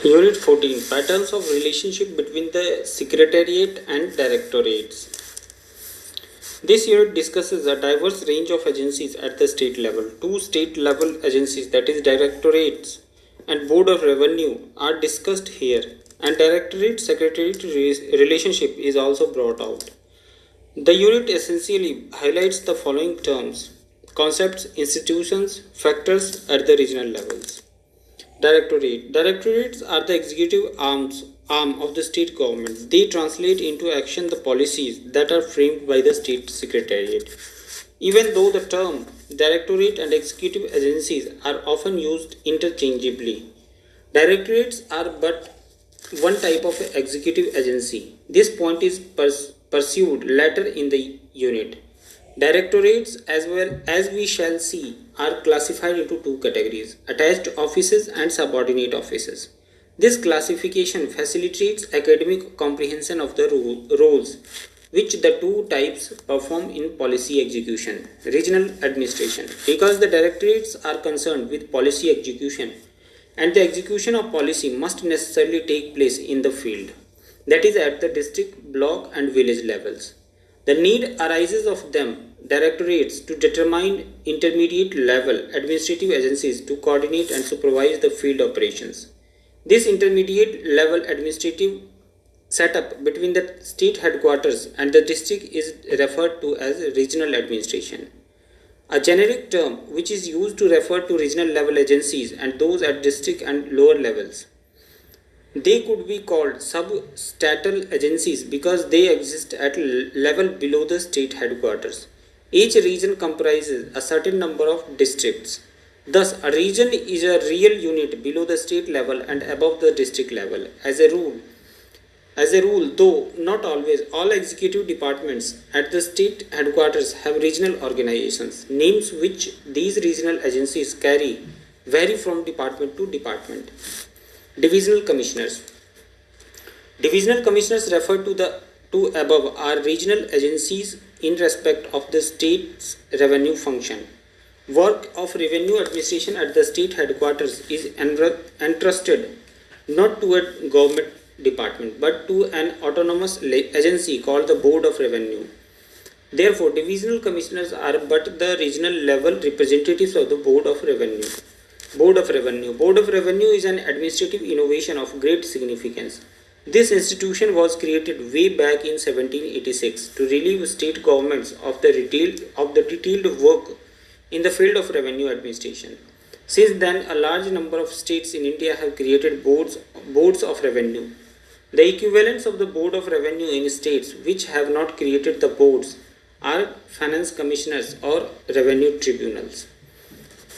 Unit 14, Patterns of Relationship between the Secretariat and Directorates. This unit discusses a diverse range of agencies at the state level. Two state level agencies, that is Directorates and Board of Revenue, are discussed here, and Directorate Secretariat relationship is also brought out. The unit essentially highlights the following terms: concepts, institutions, factors at the regional levels. Directorates are the executive arm of the state government. They translate into action the policies that are framed by the state secretariat. Even though the term directorate and executive agencies are often used interchangeably, directorates are but one type of executive agency. This point is pursued later in the unit. Directorates, as well as we shall see, are classified into two categories: attached offices and subordinate offices. This classification facilitates academic comprehension of the roles which the two types perform in policy execution. Regional administration. Because the directorates are concerned with policy execution, and the execution of policy must necessarily take place in the field, that is, at the district, block, and village levels. The need arises of them, directorates, to determine intermediate level administrative agencies to coordinate and supervise the field operations. This intermediate level administrative setup between the state headquarters and the district is referred to as regional administration, a generic term which is used to refer to regional level agencies and those at district and lower levels. They could be called substatal agencies because they exist at level below the state headquarters. Each region comprises a certain number of districts. Thus, a region is a real unit below the state level and above the district level. As a rule, though not always, all executive departments at the state headquarters have regional organizations. Names which these regional agencies carry vary from department to department. Divisional commissioners. Divisional commissioners referred to the two above are regional agencies in respect of the state's revenue function. Work of revenue administration at the state headquarters is entrusted not to a government department but to an autonomous agency called the Board of Revenue. Therefore, divisional commissioners are but the regional level representatives of the Board of Revenue. Board of Revenue. Board of Revenue is an administrative innovation of great significance. This institution was created way back in 1786 to relieve state governments of the detailed work in the field of revenue administration. Since then, a large number of states in India have created boards of revenue. The equivalents of the Board of Revenue in states which have not created the boards are finance commissioners or revenue tribunals.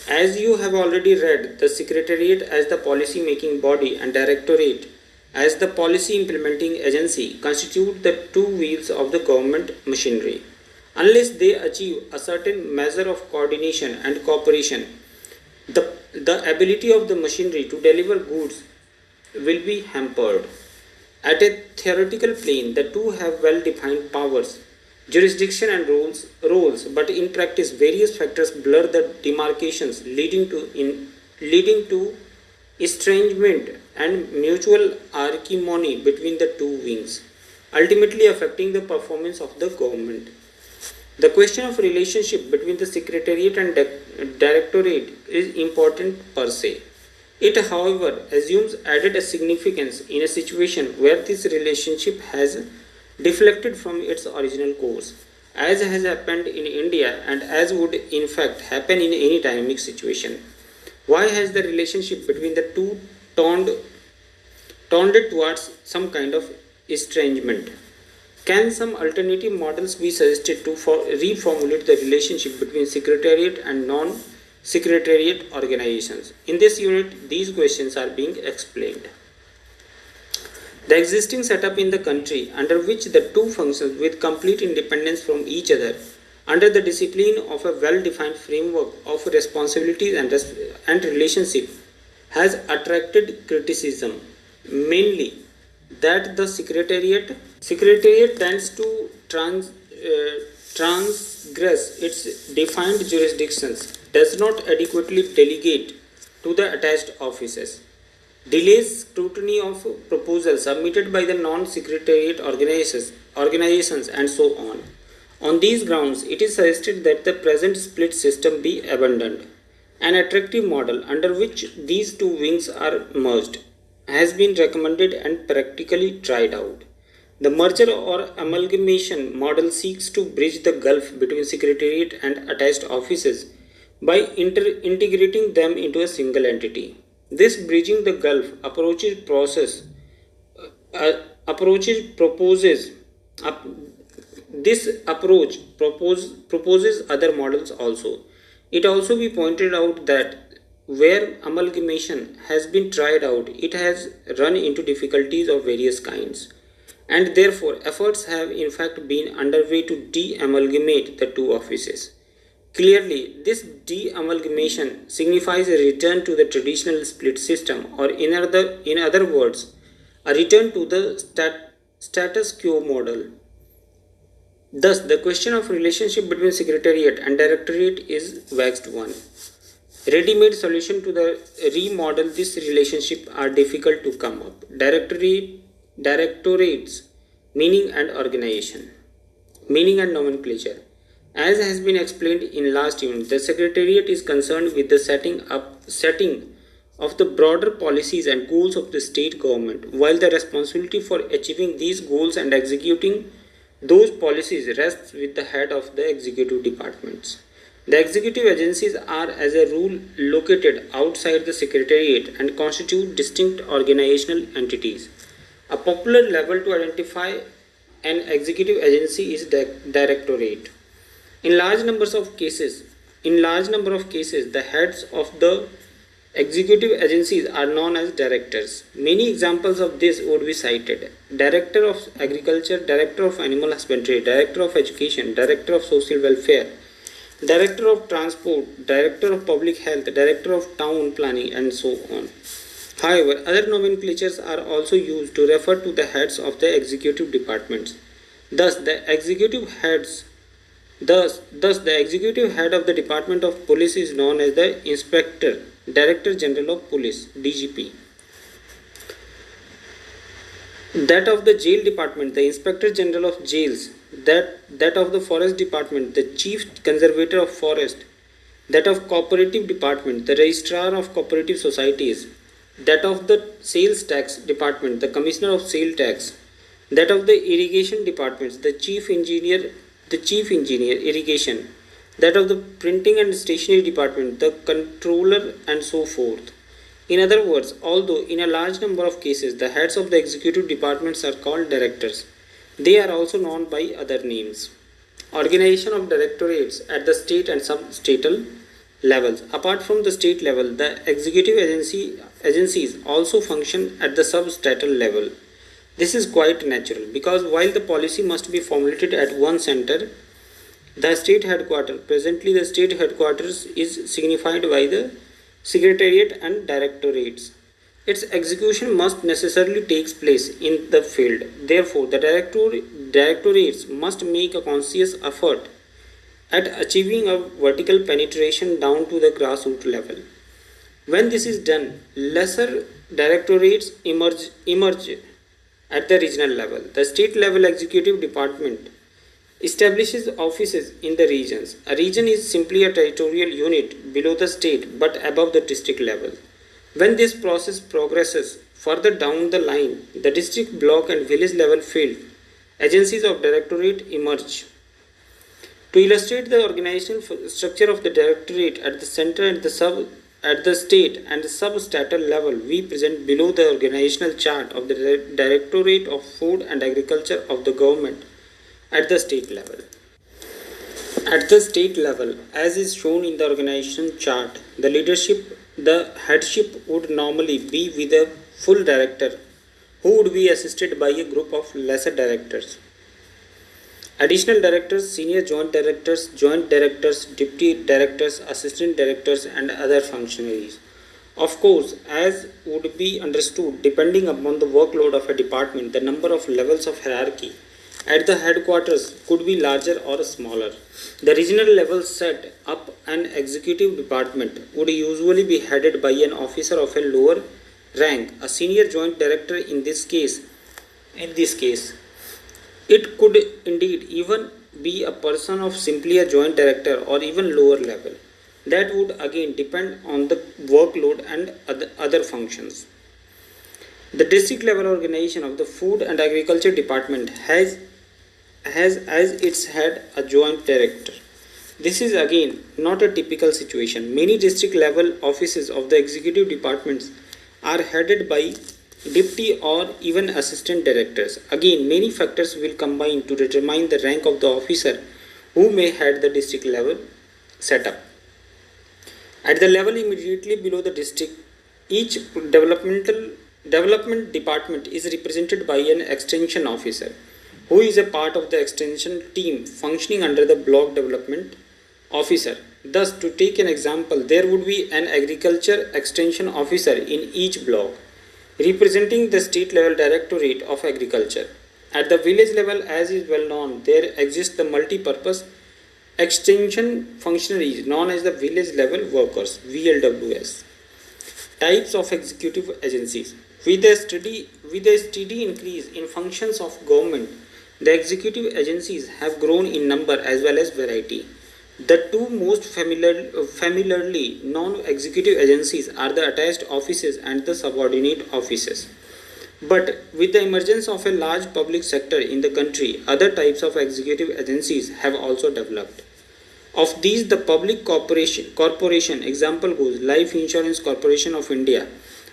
As you have already read, the Secretariat as the policy making body and Directorate as the policy implementing agency constitute the two wheels of the government machinery. Unless they achieve a certain measure of coordination and cooperation, the ability of the machinery to deliver goods will be hampered. At a theoretical plane, the two have well-defined powers, jurisdiction and roles, but in practice various factors blur the demarcations, leading to estrangement and mutual acrimony between the two wings, ultimately affecting the performance of the government. The question of relationship between the Secretariat and Directorate is important per se. It, however, assumes added significance in a situation where this relationship has deflected from its original course, as has happened in India and as would in fact happen in any dynamic situation. Why has the relationship between the two tended towards some kind of estrangement? Can some alternative models be suggested to reformulate the relationship between Secretariat and non-Secretariat organizations? In this unit, these questions are being explained. The existing setup in the country, under which the two functions with complete independence from each other, under the discipline of a well-defined framework of responsibilities and relationship, has attracted criticism, mainly that the Secretariat tends to transgress its defined jurisdictions, does not adequately delegate to the attached offices, delays scrutiny of proposals submitted by the non-secretariat organizations and so on. On these grounds, it is suggested that the present split system be abandoned. An attractive model under which these two wings are merged has been recommended and practically tried out. The merger or amalgamation model seeks to bridge the gulf between Secretariat and attached offices by integrating them into a single entity. This bridging the gulf approaches proposes up, this approach proposes other models also. It also be pointed out that where amalgamation has been tried out, it has run into difficulties of various kinds, and therefore efforts have in fact been underway to de-amalgamate the two offices. Clearly, this de-amalgamation signifies a return to the traditional split system, or in other words, a return to the status quo model. Thus, the question of relationship between Secretariat and Directorate is waxed one. Ready-made solution to the remodel this relationship are difficult to come up. Directorates, meaning and organization, meaning and nomenclature. As has been explained in last unit, the Secretariat is concerned with the setting of the broader policies and goals of the state government, while the responsibility for achieving these goals and executing those policies rests with the head of the executive departments. The executive agencies are as a rule located outside the Secretariat and constitute distinct organizational entities. A popular label to identify an executive agency is directorate. In large number of cases, the heads of the executive agencies are known as directors. Many examples of this would be cited: Director of Agriculture, Director of Animal Husbandry, Director of Education, Director of Social Welfare, Director of Transport, Director of Public Health, Director of Town Planning, and so on. However, other nomenclatures are also used to refer to the heads of the executive departments. Thus, the executive head of the Department of Police is known as the Inspector, Director General of Police, DGP. That of the Jail Department, the Inspector General of Jails. That of the Forest Department, the Chief Conservator of Forest. That of Cooperative Department, the Registrar of Cooperative Societies. That of the Sales Tax Department, the Commissioner of Sale Tax. That of the Irrigation Departments, the Chief Engineer Irrigation. That of the Printing and Stationery Department, the Controller, and so forth. In other words, although in a large number of cases the heads of the executive departments are called directors, they are also known by other names. Organization of directorates at the state and sub-statal levels. Apart from the state level, the executive agencies also function at the sub-statal level. This is quite natural because while the policy must be formulated at one center, the state headquarters, presently the state headquarters is signified by the Secretariat and Directorates. Its execution must necessarily take place in the field. Therefore, the directorates must make a conscious effort at achieving a vertical penetration down to the grassroots level. When this is done, lesser directorates emerge at the regional level. The state level executive department establishes offices in the regions. A region is simply a territorial unit below the state but above the district level. When this process progresses further down the line, the district, block, and village level field agencies of directorate emerge. To illustrate the organizational structure of the directorate at the center and at the state and sub-statal level, we present below the organizational chart of the Directorate of Food and Agriculture of the government at the state level. At the state level, as is shown in the organization chart, the headship would normally be with a full director who would be assisted by a group of lesser directors. Additional directors, senior joint directors, deputy directors, assistant directors, and other functionaries. Of course, as would be understood, depending upon the workload of a department, the number of levels of hierarchy at the headquarters could be larger or smaller. The regional level set up an executive department would usually be headed by an officer of a lower rank, a senior joint director in this case, it could indeed even be a person of simply a joint director or even lower level. That would again depend on the workload and other functions. The district level organization of the Food and Agriculture Department has as its head a joint director. This is again not a typical situation. Many district level offices of the executive departments are headed by deputy or even assistant directors. Again, many factors will combine to determine the rank of the officer who may head the district level setup. At the level immediately below the district, each development department is represented by an extension officer who is a part of the extension team functioning under the block development officer. Thus, to take an example, there would be an agriculture extension officer in each block representing the state level directorate of agriculture. At the village level, as is well known, there exists the multi-purpose extension functionaries known as the village level workers, VLWS. Types of executive agencies. With a steady increase in functions of government, the executive agencies have grown in number as well as variety. The two most familiarly known executive agencies are the attached offices and the subordinate offices. But with the emergence of a large public sector in the country, other types of executive agencies have also developed. Of these, the public corporation example goes Life Insurance Corporation of India,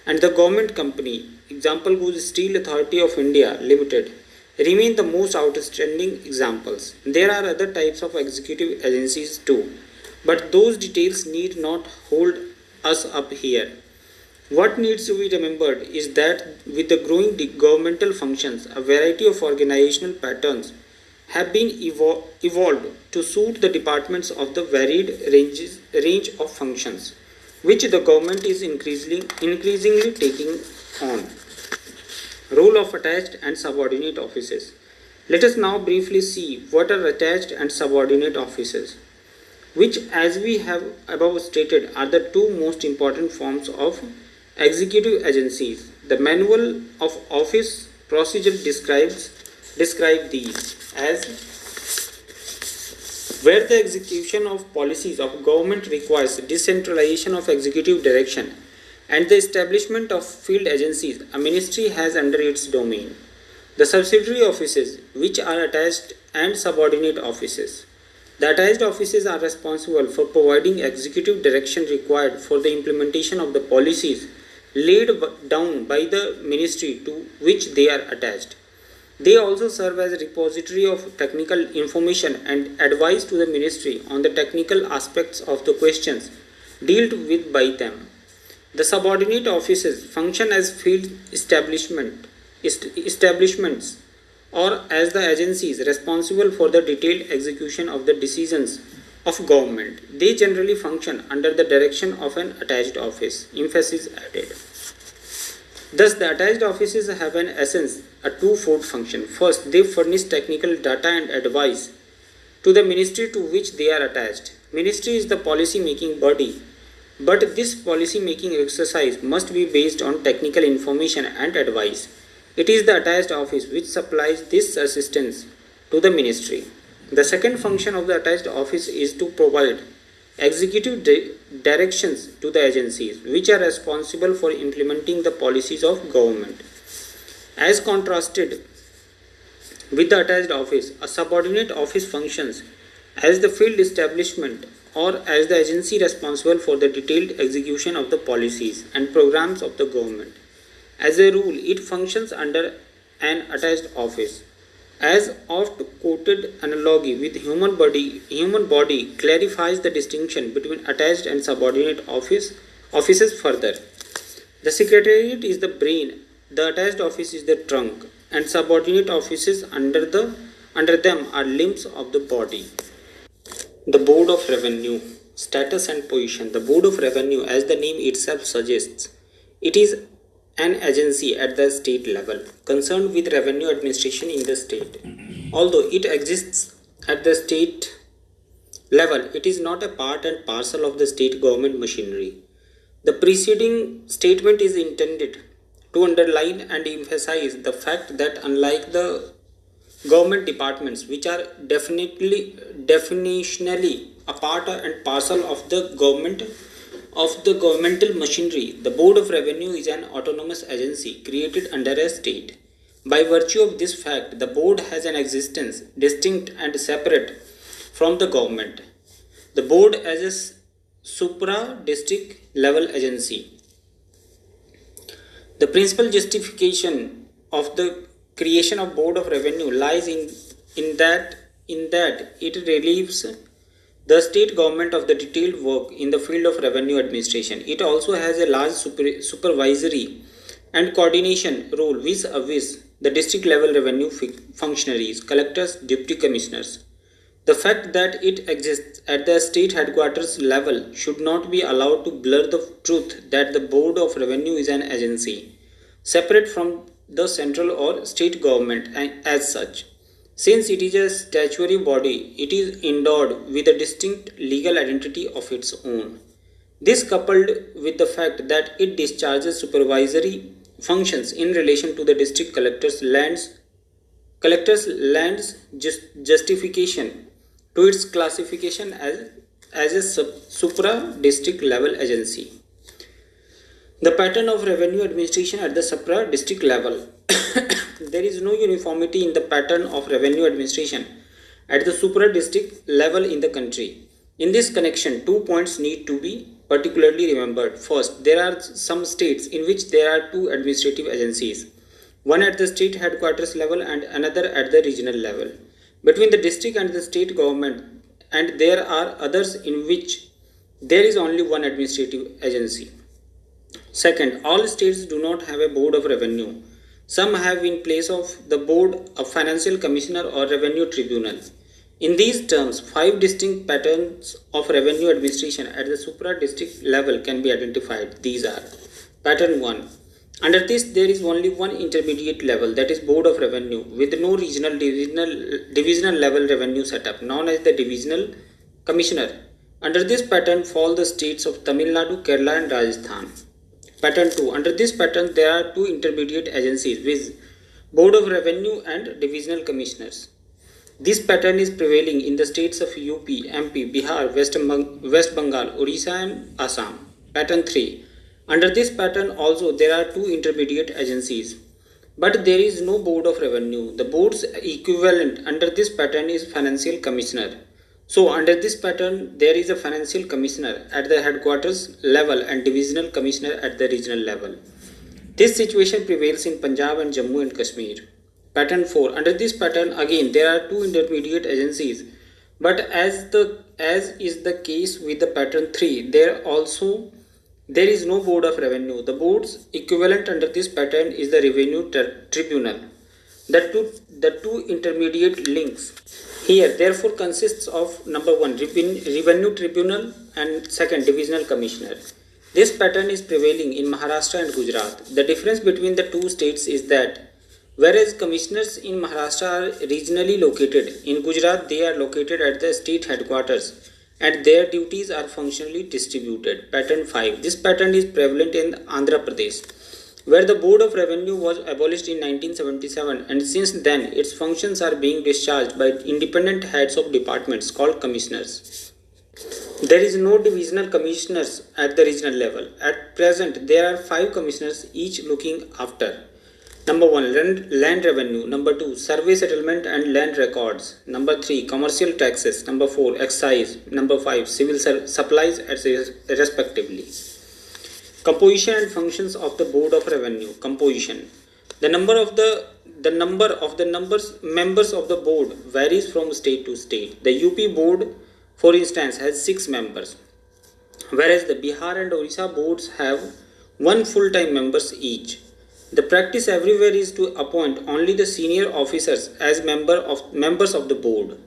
and the government company example goes Steel Authority of India Limited remain the most outstanding examples. There are other types of executive agencies too, but those details need not hold us up here. What needs to be remembered is that with the growing governmental functions, a variety of organizational patterns have been evolved to suit the departments of the varied range of functions, which the government is increasingly taking on. Role of attached and subordinate offices. Let us now briefly see what are attached and subordinate offices, which, as we have above stated, are the two most important forms of executive agencies. The Manual of Office Procedure describe these as where the execution of policies of government requires decentralization of executive direction and the establishment of field agencies a ministry has under its domain. The subsidiary offices, which are attached and subordinate offices. The attached offices are responsible for providing executive direction required for the implementation of the policies laid down by the ministry to which they are attached. They also serve as a repository of technical information and advice to the ministry on the technical aspects of the questions dealt with by them. The subordinate offices function as field establishments or as the agencies responsible for the detailed execution of the decisions of government. They generally function under the direction of an attached office. Emphasis added. Thus, the attached offices have in essence a two-fold function. First, they furnish technical data and advice to the ministry to which they are attached. Ministry is the policy-making body, but this policy-making exercise must be based on technical information and advice. It is the attached office which supplies this assistance to the ministry. The second function of the attached office is to provide executive directions to the agencies which are responsible for implementing the policies of government. As contrasted with the attached office, a subordinate office functions as the field establishment or as the agency responsible for the detailed execution of the policies and programs of the government. As a rule, it functions under an attached office. As oft quoted analogy with human body clarifies the distinction between attached and subordinate offices further. The Secretariat is the brain, the attached office is the trunk, and subordinate offices under them are limbs of the body. The Board of Revenue. Status and position. The Board of Revenue, as the name itself suggests, it is an agency at the state level concerned with revenue administration in the state. Although it exists at the state level, it is not a part and parcel of the state government machinery. The preceding statement is intended to underline and emphasize the fact that unlike the government departments, which are definitionally a part and parcel of the governmental machinery, the Board of Revenue is an autonomous agency created under a state. By virtue of this fact, the board has an existence distinct and separate from the government. The board as a supra-district level agency. The principal justification of the creation of Board of Revenue lies in that it relieves the state government of the detailed work in the field of revenue administration. It also has a large supervisory and coordination role vis-a-vis the district level revenue functionaries, collectors, deputy commissioners. The fact that it exists at the state headquarters level should not be allowed to blur the truth that the Board of Revenue is an agency, separate from the central or state government as such. Since it is a statutory body, it is endowed with a distinct legal identity of its own. This, coupled with the fact that it discharges supervisory functions in relation to the district collectors' lands justification to its classification as a supra-district level agency. The pattern of revenue administration at the supra-district level. There is no uniformity in the pattern of revenue administration at the supra-district level in the country. In this connection, 2 points need to be particularly remembered. First, there are some states in which there are two administrative agencies, one at the state headquarters level and another at the regional level, between the district and the state government, and there are others in which there is only one administrative agency. Second, all states do not have a Board of Revenue. Some have in place of the board a financial commissioner or revenue tribunal. In these terms, 5 distinct patterns of revenue administration at the supra-district level can be identified. These are: Pattern 1. Under this, there is only one intermediate level, that is Board of Revenue, with no divisional level revenue setup, known as the Divisional Commissioner. Under this pattern fall the states of Tamil Nadu, Kerala and Rajasthan. Pattern 2. Under this pattern, there are 2 intermediate agencies with Board of Revenue and Divisional Commissioners. This pattern is prevailing in the states of UP, MP, Bihar, West Bengal, Orissa and Assam. Pattern 3. Under this pattern also there are 2 intermediate agencies, but there is no Board of Revenue. The board's equivalent under this pattern is Financial Commissioner. So under this pattern there is a Financial Commissioner at the headquarters level and Divisional Commissioner at the regional level. This situation prevails in Punjab and Jammu and Kashmir. Pattern 4. Under this pattern again there are 2 intermediate agencies, but as is the case with the pattern 3, there is no Board of Revenue. The board's equivalent under this pattern is the Revenue Tribunal. The two intermediate links here therefore consists of number 1 Revenue Tribunal and second Divisional Commissioner. This pattern is prevailing in Maharashtra and Gujarat. The difference between the two states is that whereas commissioners in Maharashtra are regionally located, in Gujarat they are located at the state headquarters and their duties are functionally distributed. Pattern 5. This pattern is prevalent in Andhra Pradesh, where the Board of Revenue was abolished in 1977, and since then its functions are being discharged by independent heads of departments called commissioners. There is no divisional commissioners at the regional level. At present, there are 5 commissioners each looking after: Number 1, land revenue. Number 2, survey settlement and land records. Number 3, commercial taxes. Number 4, excise. Number 5, civil supplies, respectively. Composition and functions of the Board of Revenue. Composition. The number of members of the board varies from state to state. The UP board, for instance, has 6 members, whereas the Bihar and Orissa boards have 1 full-time members each. The practice everywhere is to appoint only the senior officers as members of the board.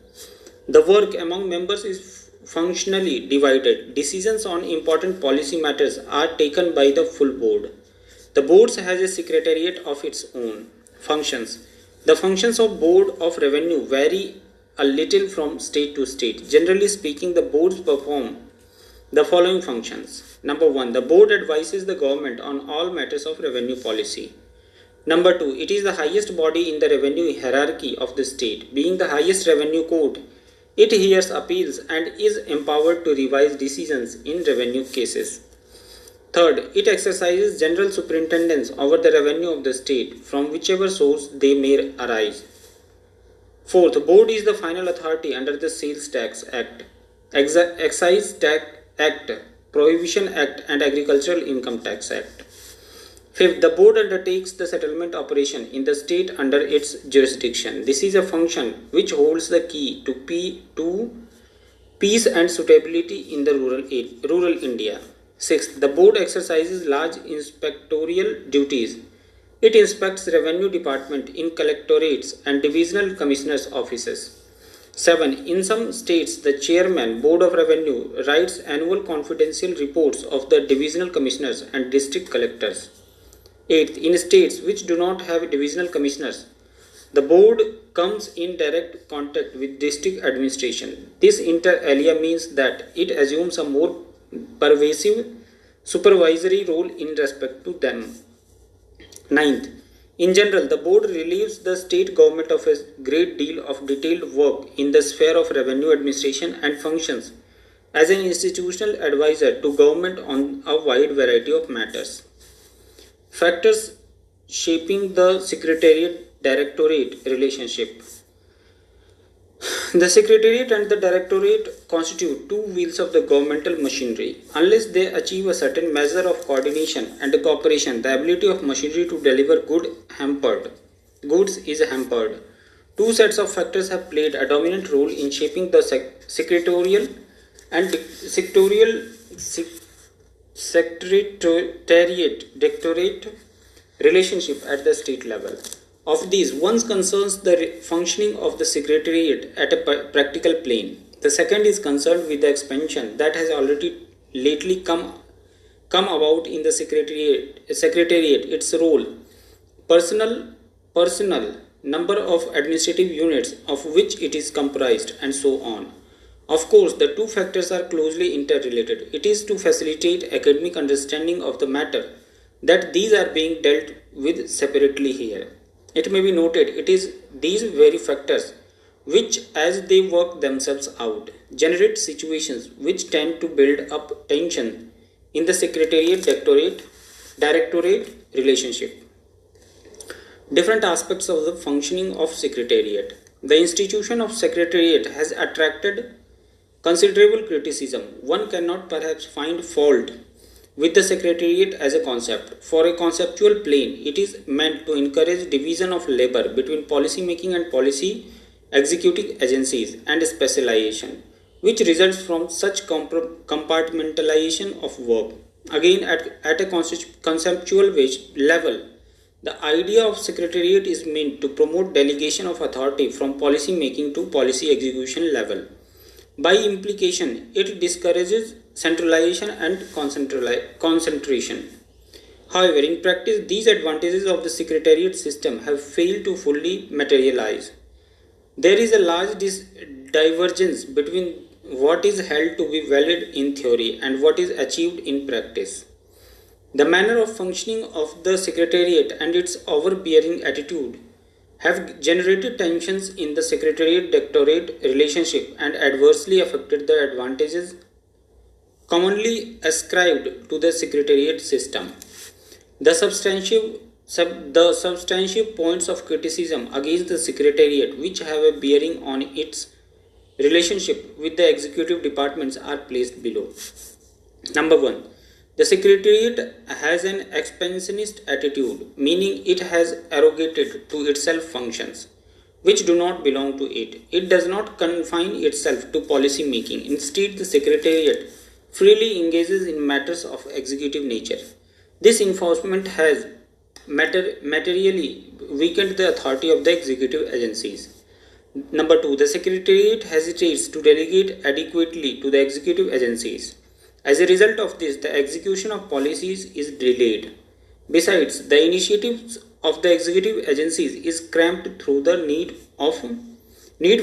The work among members is functionally divided. Decisions on important policy matters are taken by the full board. The board has a secretariat of its own. Functions. The functions of Board of Revenue vary a little from state to state. Generally speaking, the boards perform the following functions. Number 1. The board advises the government on all matters of revenue policy. Number 2. It is the highest body in the revenue hierarchy of the state. Being the highest revenue court, it hears appeals and is empowered to revise decisions in revenue cases. Third, it exercises general superintendence over the revenue of the state from whichever source they may arise. Fourth, board is the final authority under the Sales Tax Act, Excise Tax Act, Prohibition Act and Agricultural Income Tax Act. Fifth, the board undertakes the settlement operation in the state under its jurisdiction. This is a function which holds the key to peace and suitability in the rural India. Sixth, the board exercises large inspectorial duties. It inspects revenue department in collectorates and divisional commissioners' offices. 7. In some states, the chairman, Board of Revenue, writes annual confidential reports of the divisional commissioners and district collectors. 8. In states which do not have divisional commissioners, the board comes in direct contact with district administration. This inter alia means that it assumes a more pervasive supervisory role in respect to them. 9th, in general, the board relieves the state government of a great deal of detailed work in the sphere of revenue administration and functions as an institutional advisor to government on a wide variety of matters. Factors shaping the Secretariat-Directorate relationship. The Secretariat and the Directorate constitute two wheels of the governmental machinery. Unless they achieve a certain measure of coordination and cooperation, the ability of machinery to deliver goods is hampered. Two sets of factors have played a dominant role in shaping the secretarial and Secretariat-Directorate relationship at the state level. Of these, one concerns the functioning of the Secretariat at a practical plane. The second is concerned with the expansion that has already lately come about in the Secretariat, its role, personal, number of administrative units of which it is comprised, and so on. Of course, the two factors are closely interrelated. It is to facilitate academic understanding of the matter that these are being dealt with separately here. It may be noted it is these very factors which, as they work themselves out, generate situations which tend to build up tension in the Secretariat-Directorate relationship. Different aspects of the functioning of Secretariat. The institution of Secretariat has attracted considerable criticism. One cannot perhaps find fault with the Secretariat as a concept. For a conceptual plane, it is meant to encourage division of labor between policy making and policy executing agencies and specialization, which results from such compartmentalization of work. Again, at a conceptual level, the idea of Secretariat is meant to promote delegation of authority from policy making to policy execution level. By implication, it discourages centralization and concentration. However, in practice, these advantages of the Secretariat system have failed to fully materialize. There is a large divergence between what is held to be valid in theory and what is achieved in practice. The manner of functioning of the Secretariat and its overbearing attitude have generated tensions in the Secretariat-Directorate relationship and adversely affected the advantages commonly ascribed to the Secretariat system. The substantive points of criticism against the Secretariat which have a bearing on its relationship with the executive departments are placed below. Number 1. The Secretariat has an expansionist attitude, meaning it has arrogated to itself functions which do not belong to it. It does not confine itself to policy making. Instead, the Secretariat freely engages in matters of executive nature. This enforcement has materially weakened the authority of the executive agencies. Number 2. The Secretariat hesitates to delegate adequately to the executive agencies. As a result of this, the execution of policies is delayed. Besides, the initiatives of the executive agencies is cramped through the need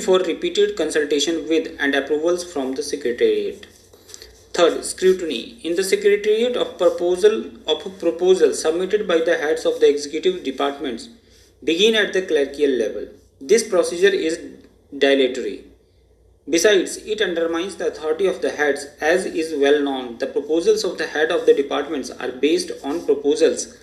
for repeated consultation with and approvals from the Secretariat. Third, scrutiny. In the Secretariat of proposal submitted by the heads of the executive departments begin at the clerical level. This procedure is dilatory. Besides, it undermines the authority of the heads. As is well known, the proposals of the head of the departments are based on proposals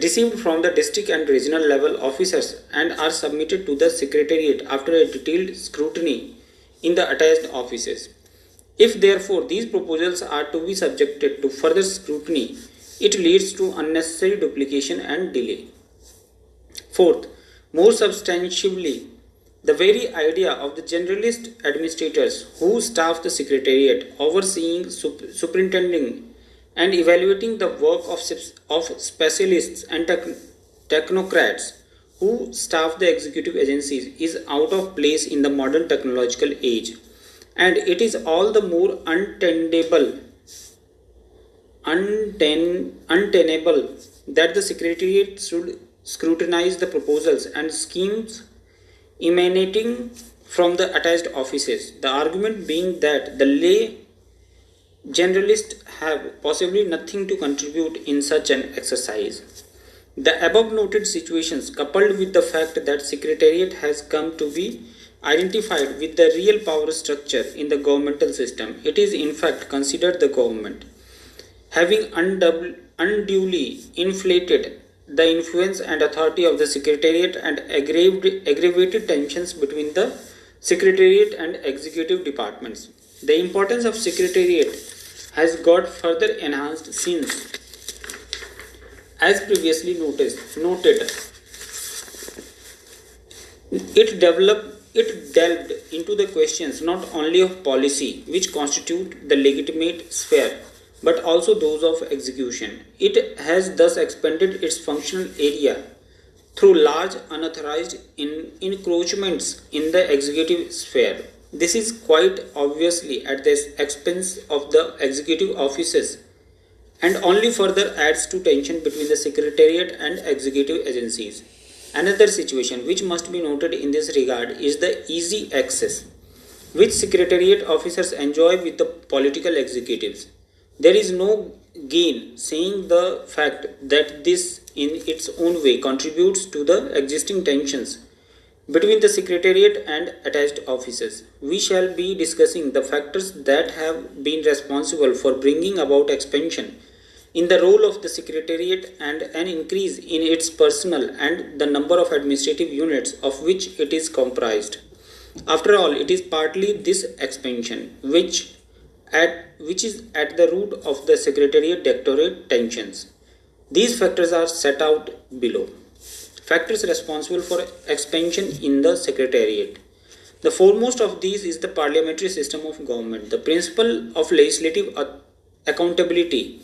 received from the district and regional level officers and are submitted to the Secretariat after a detailed scrutiny in the attached offices. If therefore these proposals are to be subjected to further scrutiny, it leads to unnecessary duplication and delay. Fourth, more substantially, the very idea of the generalist administrators who staff the Secretariat, overseeing, superintending, and evaluating the work of specialists and technocrats who staff the executive agencies is out of place in the modern technological age, and it is all the more untenable that the Secretariat should scrutinize the proposals and schemes emanating from the attached offices. The argument being that the lay generalists have possibly nothing to contribute in such an exercise. The above noted situations, coupled with the fact that Secretariat has come to be identified with the real power structure in the governmental system, it is in fact considered the government, having unduly inflated the influence and authority of the Secretariat and aggravated tensions between the Secretariat and executive departments. The importance of Secretariat has got further enhanced since, as previously noted, it delved into the questions not only of policy, which constitute the legitimate sphere, but also those of execution. It has thus expanded its functional area through large unauthorized encroachments in the executive sphere. This is quite obviously at the expense of the executive offices and only further adds to tension between the Secretariat and executive agencies. Another situation which must be noted in this regard is the easy access which Secretariat officers enjoy with the political executives. There is no gain saying the fact that this in its own way contributes to the existing tensions between the Secretariat and attached offices. We shall be discussing the factors that have been responsible for bringing about expansion in the role of the Secretariat and an increase in its personnel and the number of administrative units of which it is comprised. After all, it is partly this expansion which is at the root of the Secretariat-Directorate tensions. These factors are set out below. Factors responsible for expansion in the Secretariat. The foremost of these is the parliamentary system of government, the principle of legislative accountability,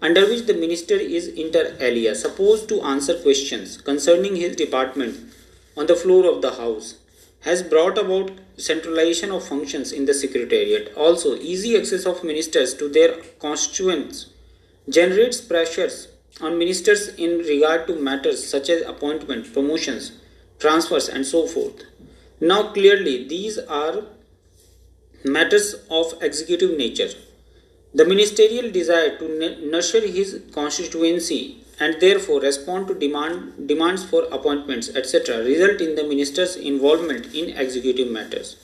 under which the minister is inter alia supposed to answer questions concerning his department on the floor of the House, has brought about centralization of functions in the Secretariat. Also, easy access of ministers to their constituents generates pressures on ministers in regard to matters such as appointment, promotions, transfers, and so forth. Now, clearly, these are matters of executive nature. The ministerial desire to nurture his constituency and therefore respond to demands for appointments, etc., result in the minister's involvement in executive matters.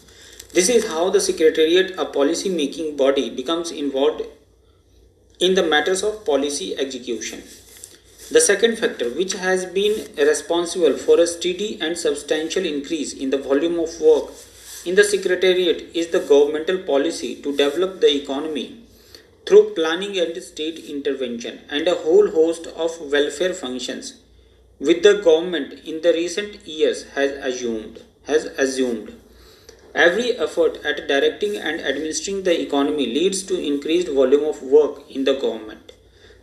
This is how the Secretariat, a policy-making body, becomes involved in the matters of policy execution. The second factor, which has been responsible for a steady and substantial increase in the volume of work in the Secretariat, is the governmental policy to develop the economy through planning and state intervention and a whole host of welfare functions, which the government in the recent years has assumed. Every effort at directing and administering the economy leads to increased volume of work in the government.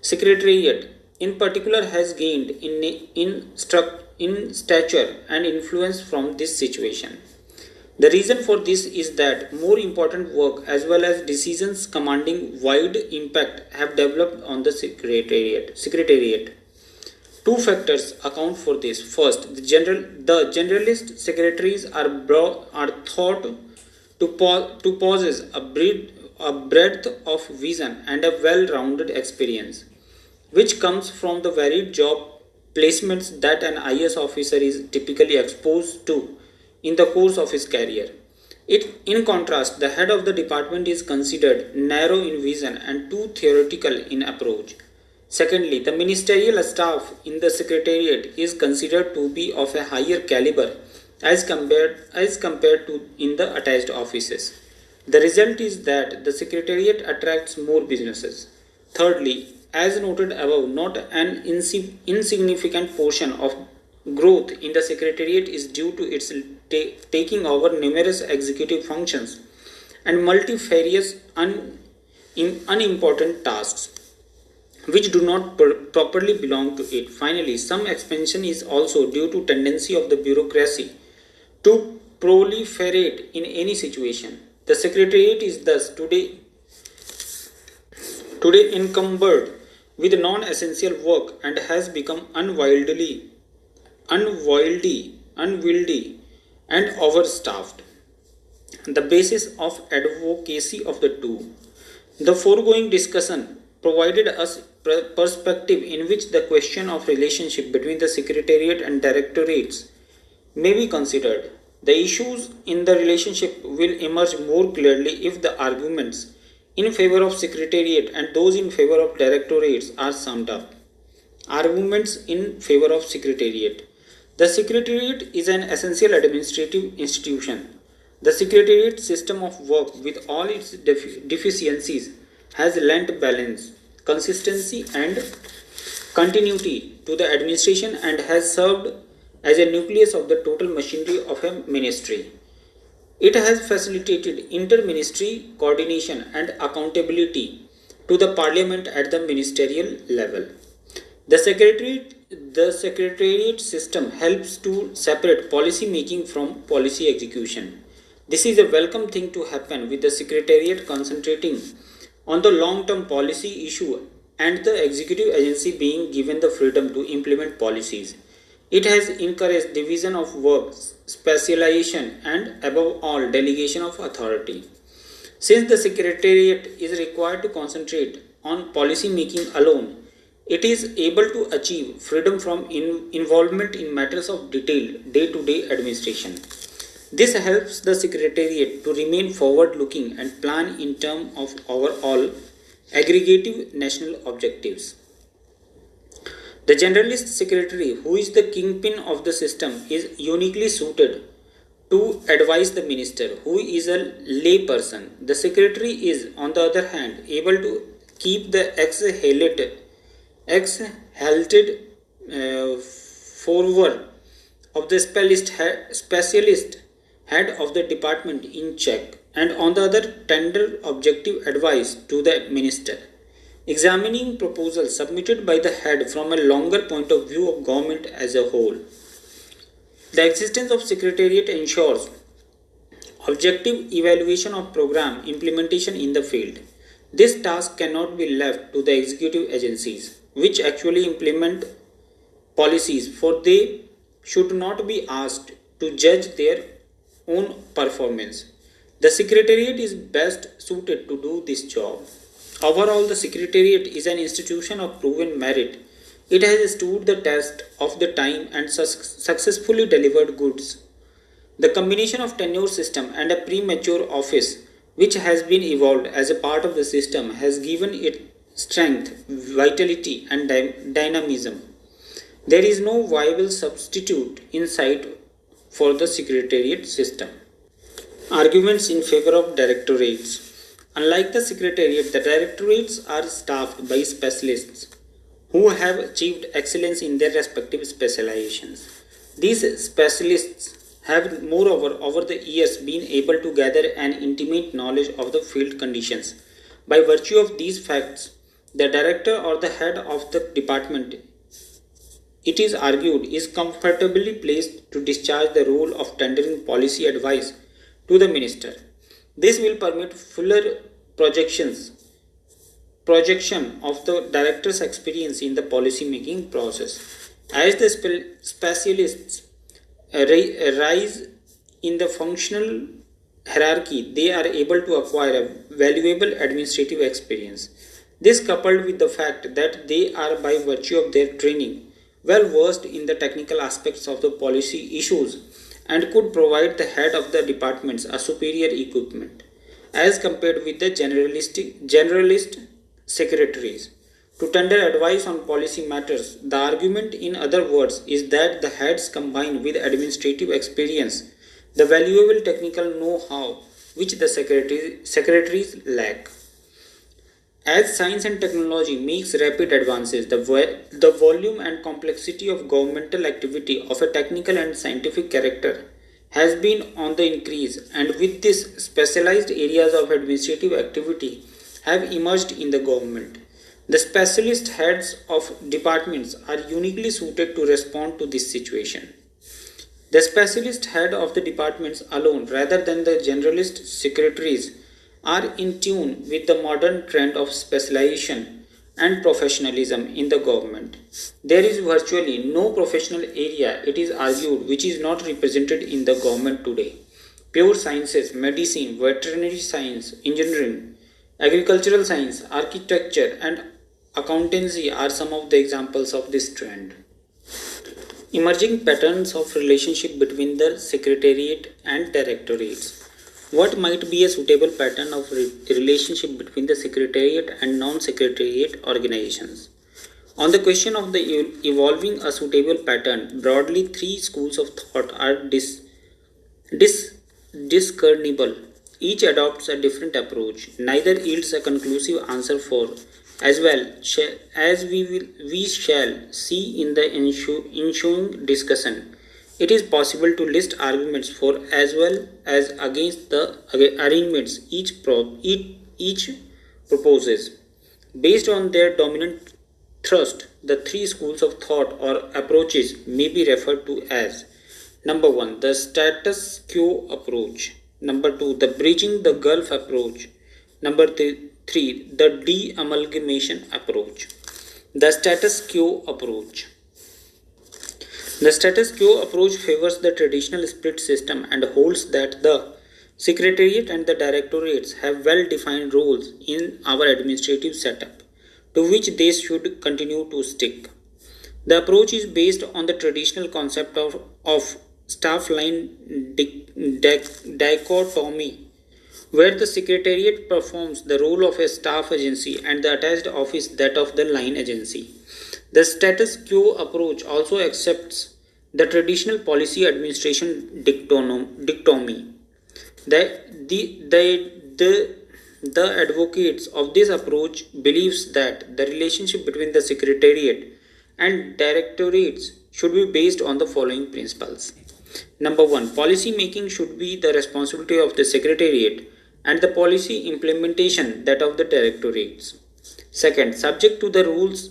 Secretariat, in particular, has gained in stature and influence from this situation. The reason for this is that more important work as well as decisions commanding wide impact have developed on the Secretariat. Two factors account for this. First, the generalist secretaries are thought to possess a a breadth of vision and a well-rounded experience, which comes from the varied job placements that an IS officer is typically exposed to in the course of his career. In contrast, the head of the department is considered narrow in vision and too theoretical in approach. Secondly, the ministerial staff in the Secretariat is considered to be of a higher caliber as compared to in the attached offices. The result is that the Secretariat attracts more businesses. Thirdly, as noted above, not an insignificant portion of growth in the Secretariat is due to its taking over numerous executive functions and multifarious unimportant tasks which do not properly belong to it. Finally, some expansion is also due to tendency of the bureaucracy to proliferate in any situation. The Secretariat is thus today encumbered with non-essential work and has become unwieldy, and overstaffed. The basis of advocacy of the two. The foregoing discussion provided us perspective in which the question of relationship between the Secretariat and Directorates may be considered. The issues in the relationship will emerge more clearly if the arguments in favor of Secretariat and those in favor of Directorates are summed up. Arguments in favor of Secretariat. The Secretariat is an essential administrative institution. The Secretariat system of work, with all its deficiencies, has lent balance, consistency, and continuity to the administration and has served as a nucleus of the total machinery of a ministry. It has facilitated inter-ministry coordination and accountability to the Parliament at the ministerial level. The Secretariat system helps to separate policy making from policy execution. This is a welcome thing to happen, with the Secretariat concentrating on the long-term policy issue and the executive agency being given the freedom to implement policies. It has encouraged division of work, specialization, and above all, delegation of authority. Since the Secretariat is required to concentrate on policy making alone, it is able to achieve freedom from involvement in matters of detailed day-to-day administration. This helps the Secretariat to remain forward-looking and plan in terms of overall aggregative national objectives. The Generalist Secretary, who is the kingpin of the system, is uniquely suited to advise the minister, who is a lay person. The Secretary is, on the other hand, able to keep the exalted forward of the specialist head of the department in check, and on the other tender objective advice to the minister, examining proposals submitted by the head from a longer point of view of government as a whole. The existence of Secretariat ensures objective evaluation of program implementation in the field. This task cannot be left to the executive agencies, which actually implement policies, for they should not be asked to judge their own performance. The Secretariat is best suited to do this job. Overall, the Secretariat is an institution of proven merit. It has stood the test of the time and successfully delivered goods. The combination of tenure system and a premature office, which has been evolved as a part of the system, has given it strength, vitality, and dynamism. There is no viable substitute in sight for the Secretariat system. Arguments in favor of Directorates. Unlike the Secretariat, the Directorates are staffed by specialists who have achieved excellence in their respective specializations. These specialists have moreover over the years been able to gather an intimate knowledge of the field conditions. By virtue of these facts, the director or the head of the department, it is argued, is comfortably placed to discharge the role of tendering policy advice to the minister. This will permit fuller projection of the director's experience in the policy making process. As the specialists rise in the functional hierarchy, they are able to acquire a valuable administrative experience. This, coupled with the fact that they are, by virtue of their training, well versed in the technical aspects of the policy issues and could provide the head of the departments a superior equipment as compared with the generalist secretaries to tender advice on policy matters. The argument, in other words, is that the heads combine with administrative experience the valuable technical know-how which the secretaries lack. As science and technology makes rapid advances, the volume and complexity of governmental activity of a technical and scientific character has been on the increase, and with this, specialized areas of administrative activity have emerged in the government. The specialist heads of departments are uniquely suited to respond to this situation. The specialist head of the departments alone, rather than the generalist secretaries, are in tune with the modern trend of specialization and professionalism in the government. There is virtually no professional area, it is argued, which is not represented in the government today. Pure sciences, medicine, veterinary science, engineering, agricultural science, architecture, and accountancy are some of the examples of this trend. Emerging patterns of relationship between the Secretariat and Directorates. What might be a suitable pattern of relationship between the Secretariat and non-Secretariat organizations? On the question of the evolving a suitable pattern, broadly three schools of thought are discernible. Each adopts a different approach. Neither yields a conclusive answer for, as well as we shall see in the ensuing discussion. It is possible to list arguments for as well as against the arrangements each proposes. Based on their dominant thrust, the three schools of thought or approaches may be referred to as: number 1, the status quo approach; number 2, the bridging the gulf approach; number 3, the de-amalgamation approach. The status quo approach. The status quo approach favors the traditional split system and holds that the Secretariat and the Directorates have well-defined roles in our administrative setup, to which they should continue to stick. The approach is based on the traditional concept of staff line dichotomy, where the Secretariat performs the role of a staff agency and the attached office that of the line agency. The status quo approach also accepts the traditional policy administration dichotomy. The advocates of this approach believes that the relationship between the Secretariat and Directorates should be based on the following principles. Number 1, policy making should be the responsibility of the Secretariat and the policy implementation that of the Directorates. Second, subject to the rules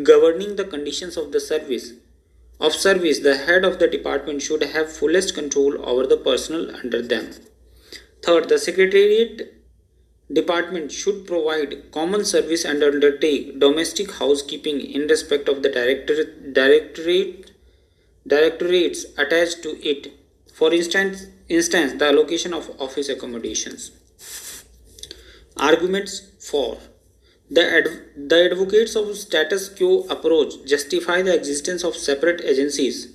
governing the conditions of the service, the head of the department should have fullest control over the personnel under them. Third, the Secretariat department should provide common service and undertake domestic housekeeping in respect of the directorates attached to it. For instance, the allocation of office accommodations. Arguments for the advocates of status quo approach justify the existence of separate agencies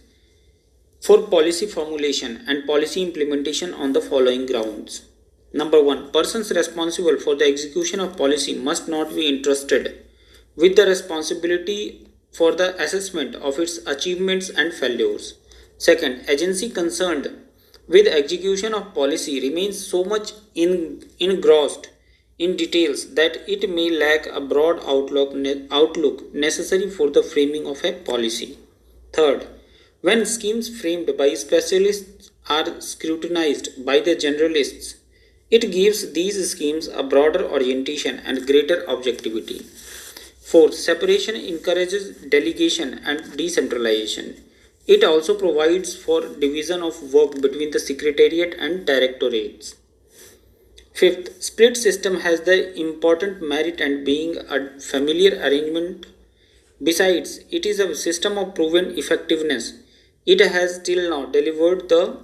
for policy formulation and policy implementation on the following grounds. Number 1, persons responsible for the execution of policy must not be entrusted with the responsibility for the assessment of its achievements and failures. Second, agency concerned with execution of policy remains so much engrossed in details that it may lack a broad outlook necessary for the framing of a policy. Third, when schemes framed by specialists are scrutinized by the generalists, it gives these schemes a broader orientation and greater objectivity. Fourth, separation encourages delegation and decentralization. It also provides for division of work between the Secretariat and Directorates. Fifth, split system has the important merit and being a familiar arrangement. Besides, it is a system of proven effectiveness. It has till now delivered the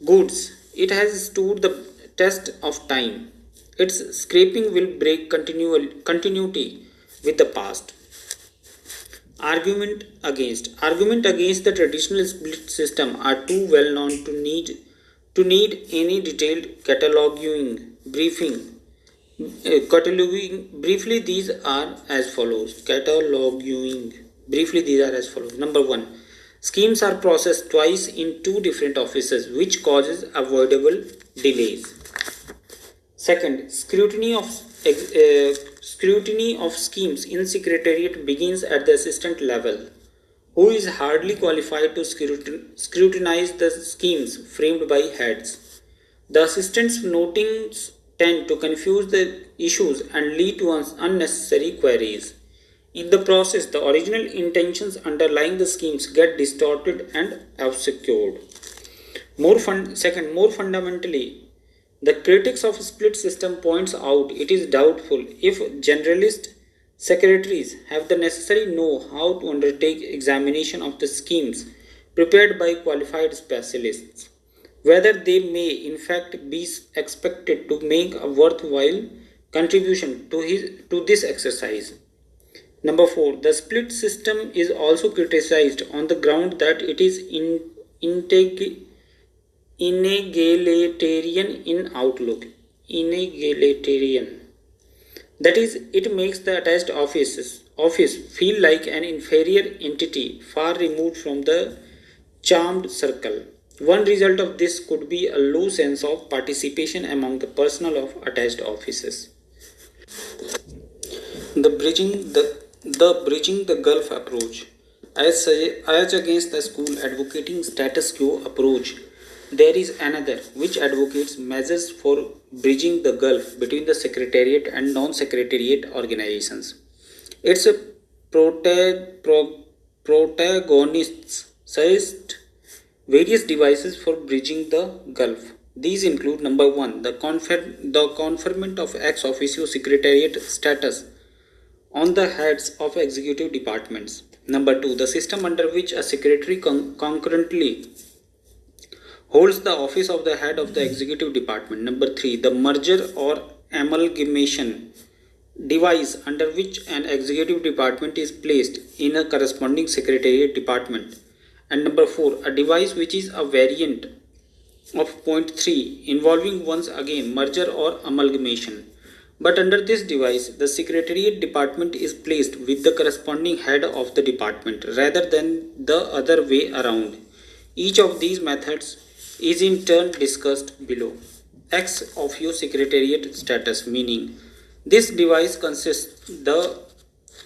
goods it has stood the test of time. Its scraping will break continuity with the past. Argument against the traditional split system are too well known to need any detailed cataloging. Briefly, these are as follows. Cataloging. Briefly, these are as follows. Number one, schemes are processed twice in two different offices, which causes avoidable delays. Second, scrutiny of schemes in Secretariat begins at the assistant level, who is hardly qualified to scrutinize the schemes framed by heads. The assistants' notings tend to confuse the issues and lead to unnecessary queries. In the process, the original intentions underlying the schemes get distorted and obscured. More fundamentally, the critics of split system points out it is doubtful if generalist secretaries have the necessary know-how to undertake examination of the schemes prepared by qualified specialists, whether they may in fact be expected to make a worthwhile contribution to this exercise. Number 4. The split system is also criticized on the ground that it is inegalitarian in outlook. Inegalitarian. That is, it makes the attached office feel like an inferior entity far removed from the charmed circle. One result of this could be a low sense of participation among the personnel of attached offices. The bridging the gulf approach. As against the school advocating status quo approach, there is another which advocates measures for bridging the gulf between the secretariat and non-secretariat organizations. Its protagonists suggest various devices for bridging the gulf. These include number 1, the conferment of ex officio secretariat status on the heads of executive departments. Number 2, the system under which a secretary concurrently holds the office of the head of the executive department. Number 3, the merger or amalgamation device under which an executive department is placed in a corresponding secretariat department. And number 4, a device which is a variant of point 3 involving once again merger or amalgamation. But under this device, the secretariat department is placed with the corresponding head of the department rather than the other way around. Each of these methods is in turn discussed below. Ex officio secretariat status, meaning this device consists the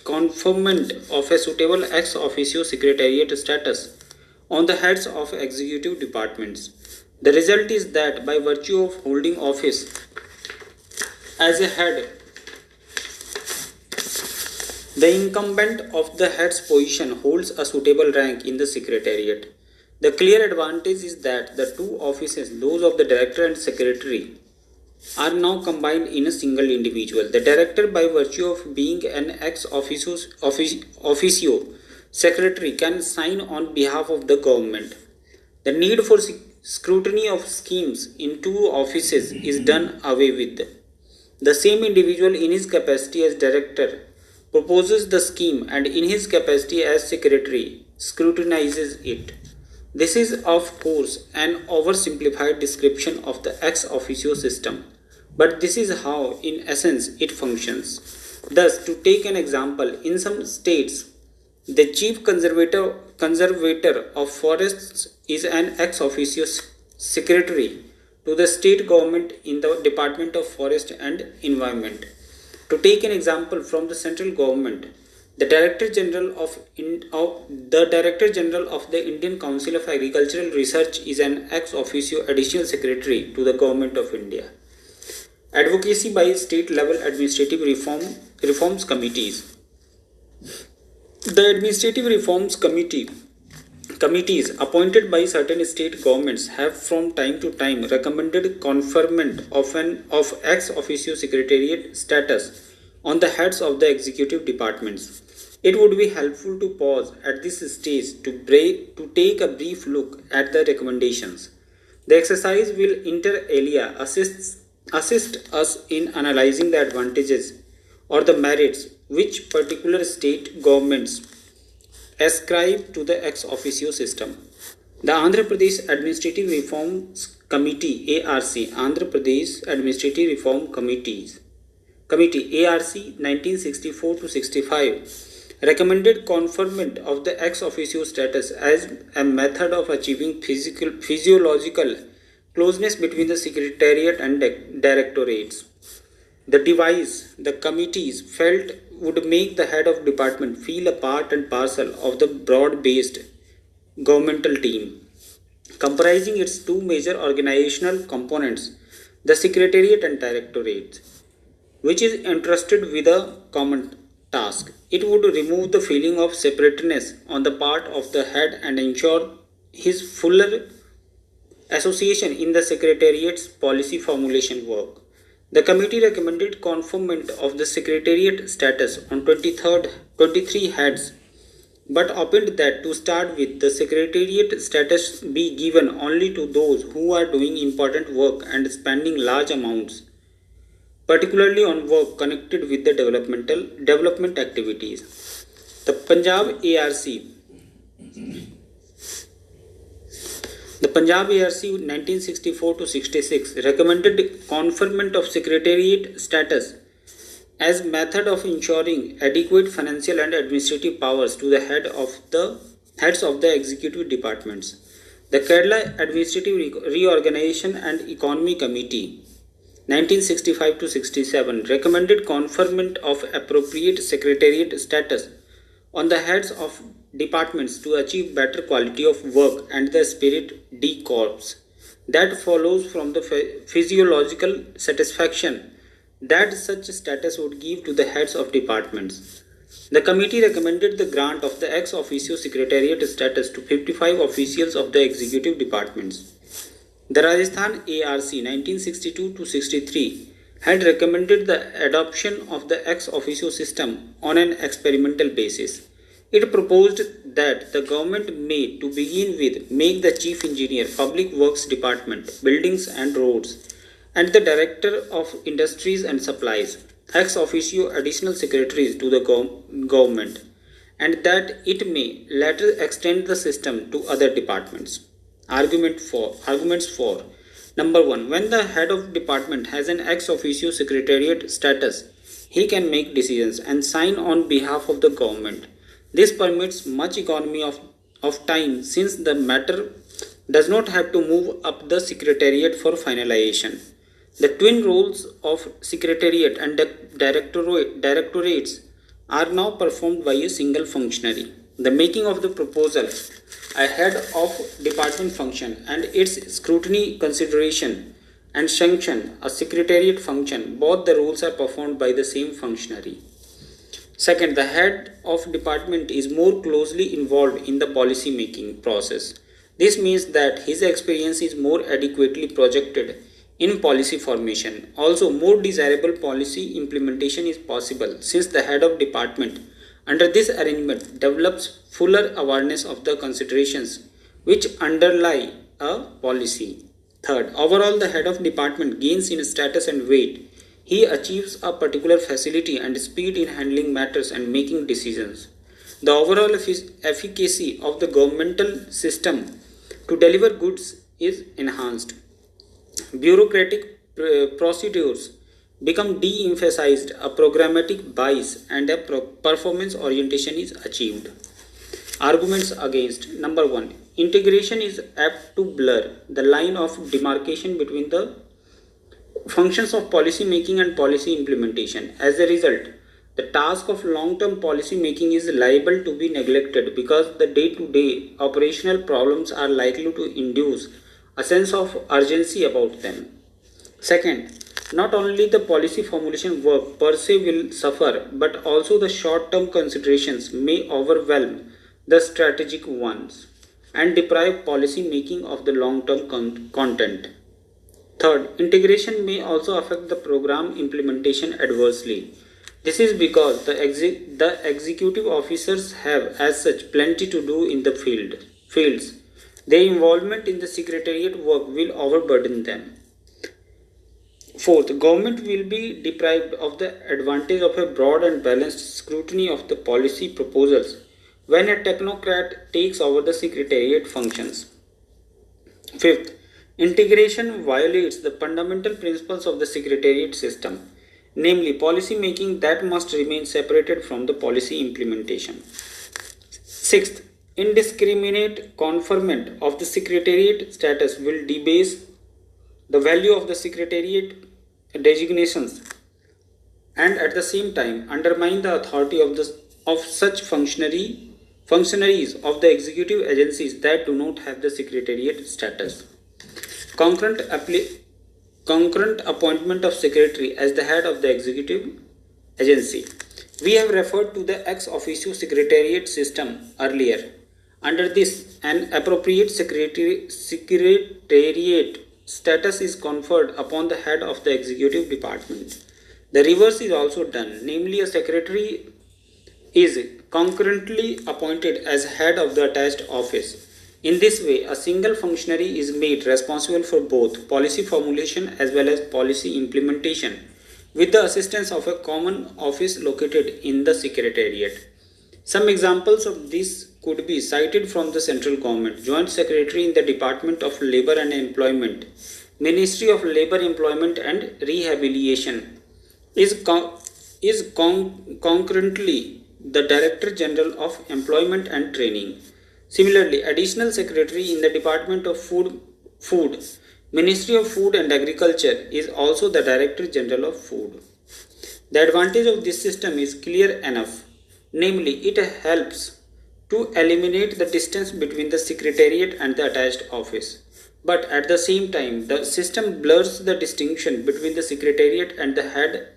conferment of a suitable ex officio secretariat status on the heads of executive departments. The result is that by virtue of holding office as a head, the incumbent of the head's position holds a suitable rank in the secretariat. The clear advantage is that the two offices, those of the director and secretary, are now combined in a single individual. The director, by virtue of being an ex officio secretary, can sign on behalf of the government. The need for scrutiny of schemes in two offices is done away with. The same individual, in his capacity as director, proposes the scheme and in his capacity as secretary scrutinizes it. This is, of course, an oversimplified description of the ex officio system, but this is how, in essence, it functions. Thus, to take an example, in some states, the chief conservator of forests is an ex officio secretary to the state government in the Department of Forest and Environment. To take an example from the central government, the Director General of the Indian Council of Agricultural Research is an ex officio additional secretary to the Government of India. Advocacy by state level administrative reforms committees. The administrative reforms committees appointed by certain state governments have from time to time recommended conferment of ex officio secretariat status on the heads of the executive departments. It would be helpful to pause at this stage to take a brief look at the recommendations. The exercise will inter alia assist us in analyzing the advantages or the merits which particular state governments ascribe to the ex officio system. The Andhra Pradesh Administrative Reforms Committee ARC Andhra Pradesh Administrative Reform Committee ARC 1964 to 65 recommended conferment of the ex officio status as a method of achieving physiological closeness between the Secretariat and Directorates. The device the committees felt would make the head of department feel a part and parcel of the broad-based governmental team, comprising its two major organizational components, the Secretariat and Directorate, which is entrusted with a common task. It would remove the feeling of separateness on the part of the head and ensure his fuller association in the Secretariat's policy formulation work. The committee recommended conferment of the Secretariat status on 23 heads, but opined that to start with, the Secretariat status be given only to those who are doing important work and spending large amounts, particularly on work connected with the development activities. The Punjab ARC 1964 to 66 recommended conferment of Secretariat status as method of ensuring adequate financial and administrative powers to the heads of the executive departments. The Kerala Administrative Reorganization and Economy Committee 1965 to 67 recommended conferment of appropriate Secretariat status on the heads of departments to achieve better quality of work and the spirit de corps that follows from the physiological satisfaction that such status would give to the heads of departments. The committee recommended the grant of the ex officio Secretariat status to 55 officials of the executive departments. The Rajasthan ARC 1962 to 63 had recommended the adoption of the ex officio system on an experimental basis. It proposed that the government may, to begin with, make the Chief Engineer, Public Works Department, Buildings and Roads, and the Director of Industries and Supplies, ex officio additional secretaries to the government, and that it may later extend the system to other departments. Arguments for number 1. When the head of department has an ex officio secretariat status, he can make decisions and sign on behalf of the government. This permits much economy of time since the matter does not have to move up the secretariat for finalization. The twin roles of secretariat and directorates are now performed by a single functionary. The making of the proposal, a head of department function, and its scrutiny, consideration, and sanction, a secretariat function, both the roles are performed by the same functionary. Second, the head of department is more closely involved in the policy making process. This means that his experience is more adequately projected in policy formation. Also, more desirable policy implementation is possible since the head of department under this arrangement develops fuller awareness of the considerations which underlie a policy. Third, overall the head of department gains in status and weight. He achieves a particular facility and speed in handling matters and making decisions. The overall efficacy of the governmental system to deliver goods is enhanced. Bureaucratic procedures become de-emphasized, a programmatic bias and a performance orientation is achieved. Arguments against number 1. Integration is apt to blur the line of demarcation between the functions of policy making and policy implementation. As a result, the task of long-term policy making is liable to be neglected because the day-to-day operational problems are likely to induce a sense of urgency about them. Second, not only the policy formulation work per se will suffer, but also the short-term considerations may overwhelm the strategic ones and deprive policy making of the long-term content. Third, integration may also affect the program implementation adversely. This is because the executive officers have as such plenty to do in the fields, Their involvement in the Secretariat work will overburden them. Fourth, government will be deprived of the advantage of a broad and balanced scrutiny of the policy proposals when a technocrat takes over the Secretariat functions. Fifth, integration violates the fundamental principles of the Secretariat system, namely policy making that must remain separated from the policy implementation. Sixth, indiscriminate conferment of the Secretariat status will debase the value of the Secretariat designations and at the same time undermine the authority of such functionaries of the executive agencies that do not have the Secretariat status. Concurrent, concurrent appointment of secretary as the head of the executive agency. We have referred to the ex officio secretariat system earlier. Under this, an appropriate secretariat status is conferred upon the head of the executive department. The reverse is also done, namely a secretary is concurrently appointed as head of the attached office. In this way, a single functionary is made responsible for both policy formulation as well as policy implementation with the assistance of a common office located in the Secretariat. Some examples of this could be cited from the central government. Joint Secretary in the Department of Labour and Employment, Ministry of Labour, Employment and Rehabilitation is concurrently the Director General of Employment and Training. Similarly, Additional Secretary in the Department of Food, Ministry of Food and Agriculture is also the Director General of Food. The advantage of this system is clear enough, namely it helps to eliminate the distance between the Secretariat and the attached office. But at the same time, the system blurs the distinction between the Secretariat and the head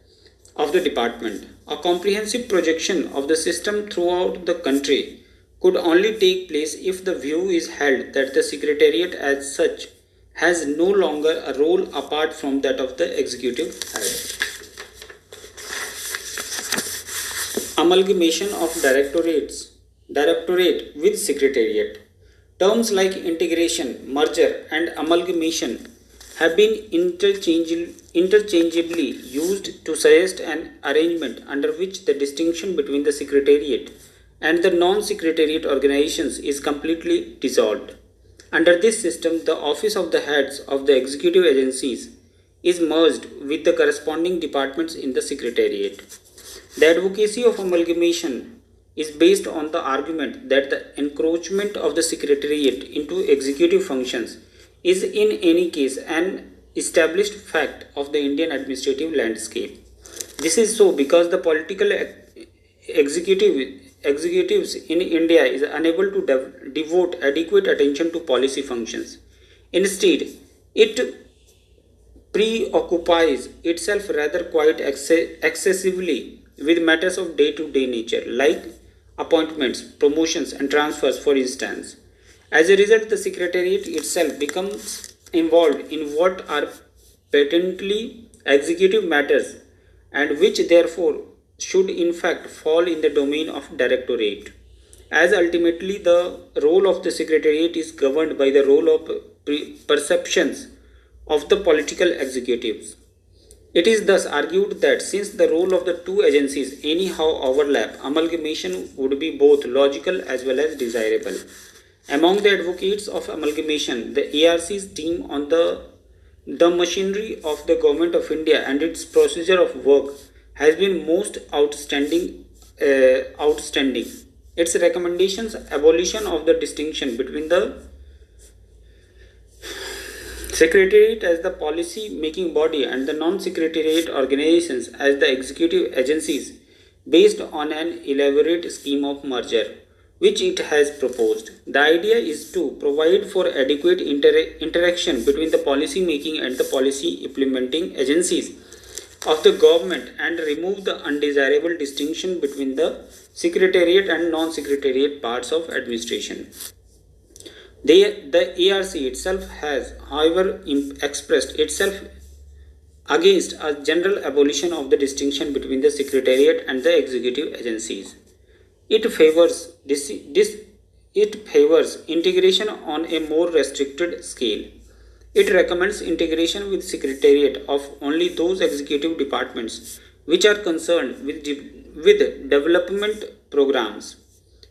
of the department. A comprehensive projection of the system throughout the country could only take place if the view is held that the Secretariat as such has no longer a role apart from that of the executive head. Amalgamation of directorate with Secretariat. Terms like integration, merger and amalgamation have been interchangeably used to suggest an arrangement under which the distinction between the Secretariat and the non-Secretariat organizations is completely dissolved. Under this system, the office of the heads of the executive agencies is merged with the corresponding departments in the Secretariat. The advocacy of amalgamation is based on the argument that the encroachment of the Secretariat into executive functions is in any case an established fact of the Indian administrative landscape. This is so because the political executives in India is unable to devote adequate attention to policy functions. Instead, it preoccupies itself rather quite excessively with matters of day-to-day nature like appointments, promotions and transfers, for instance. As a result, the Secretariat itself becomes involved in what are patently executive matters and which therefore should in fact fall in the domain of directorate, as ultimately the role of the Secretariat is governed by the role of perceptions of the political executives. It is thus argued that since the role of the two agencies anyhow overlap, amalgamation would be both logical as well as desirable. Among the advocates of amalgamation, the ARC's team on the machinery of the Government of India and its procedure of work has been most outstanding. Its recommendations abolition of the distinction between the Secretariat as the policy making body and the non-secretariat organizations as the executive agencies based on an elaborate scheme of merger which it has proposed. The idea is to provide for adequate interaction between the policy making and the policy implementing agencies of the government and remove the undesirable distinction between the secretariat and non-secretariat parts of administration. The ARC itself has, however, expressed itself against a general abolition of the distinction between the secretariat and the executive agencies. It it favors integration on a more restricted scale. It recommends integration with Secretariat of only those executive departments which are concerned with development programs.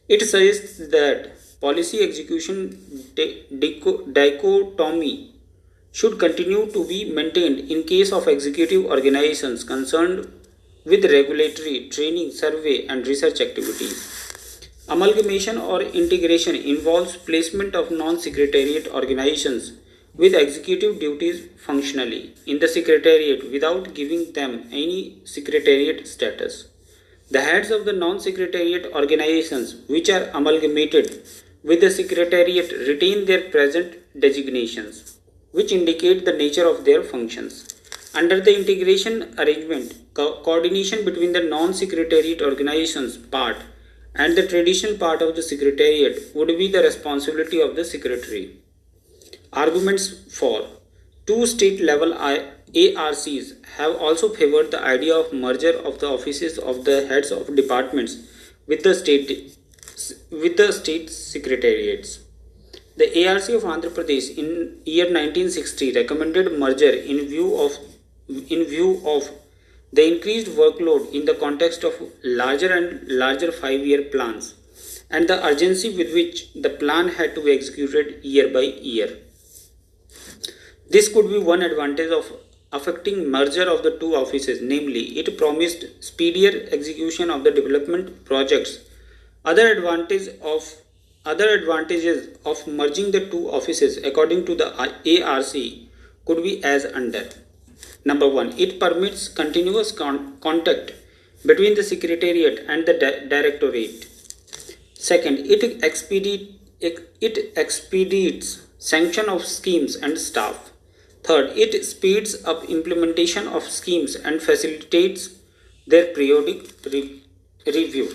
It suggests that policy execution dichotomy should continue to be maintained in case of executive organizations concerned with regulatory, training, survey, and research activities. Amalgamation or integration involves placement of non-secretariat organizations with executive duties functionally in the secretariat without giving them any secretariat status. The heads of the non-secretariat organizations which are amalgamated with the secretariat retain their present designations, which indicate the nature of their functions. Under the integration arrangement, coordination between the non-secretariat organizations part and the traditional part of the secretariat would be the responsibility of the secretary. Arguments for two state level ARCs have also favored the idea of merger of the offices of the heads of departments with the state secretariats. The ARC of Andhra Pradesh in year 1960 recommended merger in view of the increased workload in the context of larger and larger 5-year plans and the urgency with which the plan had to be executed year by year. This could be one advantage of affecting merger of the two offices, namely it promised speedier execution of the development projects. Other advantages of merging the two offices according to the ARC could be as under. Number 1. It permits continuous contact between the Secretariat and the Directorate. Second, it expedites sanction of schemes and staff. Third, it speeds up implementation of schemes and facilitates their periodic review.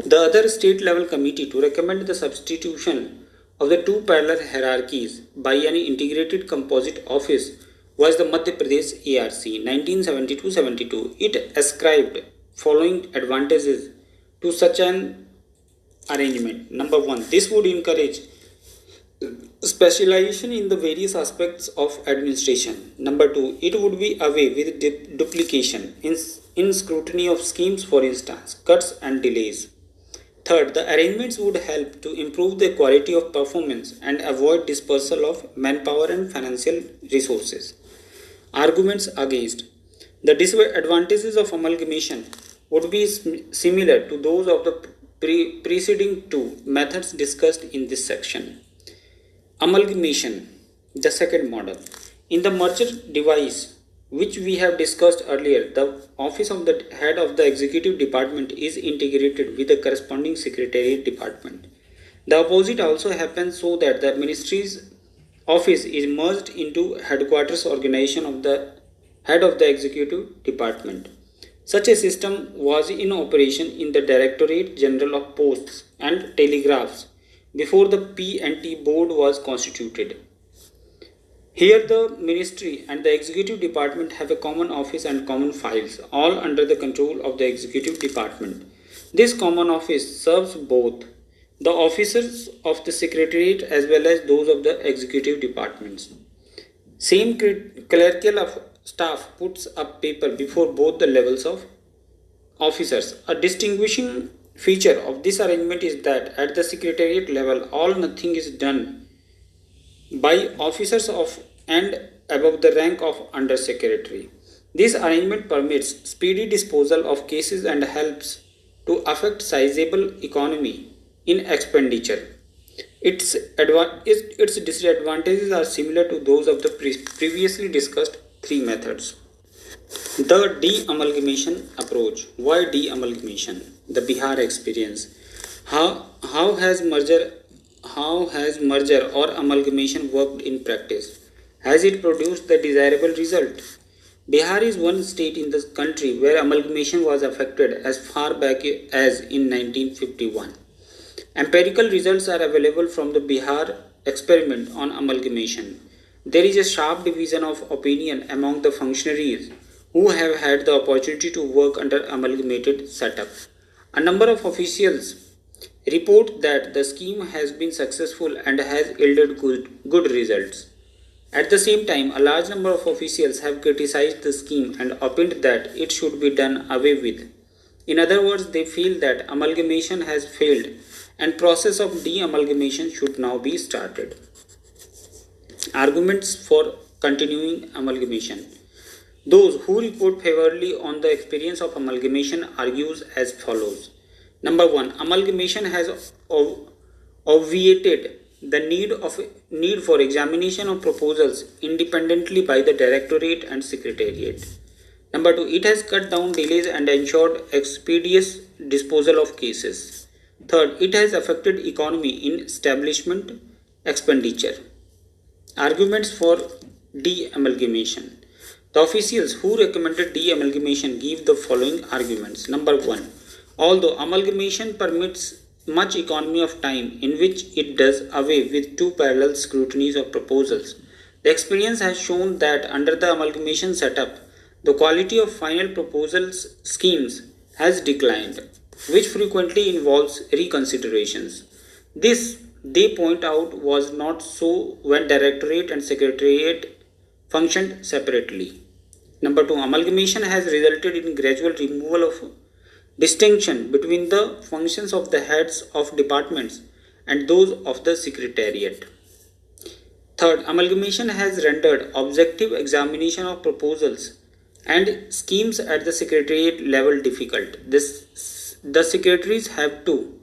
The other state level committee to recommend the substitution of the two parallel hierarchies by an integrated composite office was the Madhya Pradesh ARC 1972-72. It ascribed following advantages to such an arrangement. Number 1. This would encourage specialization in the various aspects of administration. Number 2. It would be away with duplication in scrutiny of schemes, for instance, cuts and delays. Third, the arrangements would help to improve the quality of performance and avoid dispersal of manpower and financial resources. Arguments against. The disadvantages of amalgamation would be similar to those of the preceding two methods discussed in this section. Amalgamation, the second model. In the merger device, which we have discussed earlier, the office of the head of the executive department is integrated with the corresponding secretariat department. The opposite also happens so that the ministry's office is merged into headquarters organization of the head of the executive department. Such a system was in operation in the Directorate General of Posts and Telegraphs before the P&T board was constituted. Here the ministry and the executive department have a common office and common files, all under the control of the executive department. This common office serves both the officers of the secretariat as well as those of the executive departments. Same clerical staff puts up paper before both the levels of officers. A distinguishing feature of this arrangement is that at the secretariat level all nothing is done by officers of and above the rank of under secretary. This arrangement permits speedy disposal of cases and helps to affect sizable economy in expenditure. Its disadvantages are similar to those of the previously discussed three methods. The de-amalgamation approach. Why de-amalgamation? The Bihar experience. How has merger or amalgamation worked in practice? Has it produced the desirable result? Bihar is one state in the country where amalgamation was effected as far back as in 1951. Empirical results are available from the Bihar experiment on amalgamation. There is a sharp division of opinion among the functionaries who have had the opportunity to work under amalgamated setup. A number of officials report that the scheme has been successful and has yielded good results. At the same time, a large number of officials have criticized the scheme and opined that it should be done away with. In other words, they feel that amalgamation has failed and process of de-amalgamation should now be started. Arguments for continuing amalgamation. Those who report favorably on the experience of amalgamation argues as follows. Number 1. Amalgamation has obviated the need for examination of proposals independently by the Directorate and Secretariat. Number 2. It has cut down delays and ensured expeditious disposal of cases. Third, it has affected economy in establishment expenditure. Arguments for de-amalgamation. The officials who recommended de-amalgamation give the following arguments. Number 1. Although amalgamation permits much economy of time in which it does away with two parallel scrutinies of proposals, the experience has shown that under the amalgamation setup, the quality of final proposals schemes has declined, which frequently involves reconsiderations. This, they point out, was not so when Directorate and Secretariat functioned separately. Number 2. Amalgamation has resulted in gradual removal of distinction between the functions of the heads of departments and those of the Secretariat. Third, amalgamation has rendered objective examination of proposals and schemes at the Secretariat level difficult. The secretaries have to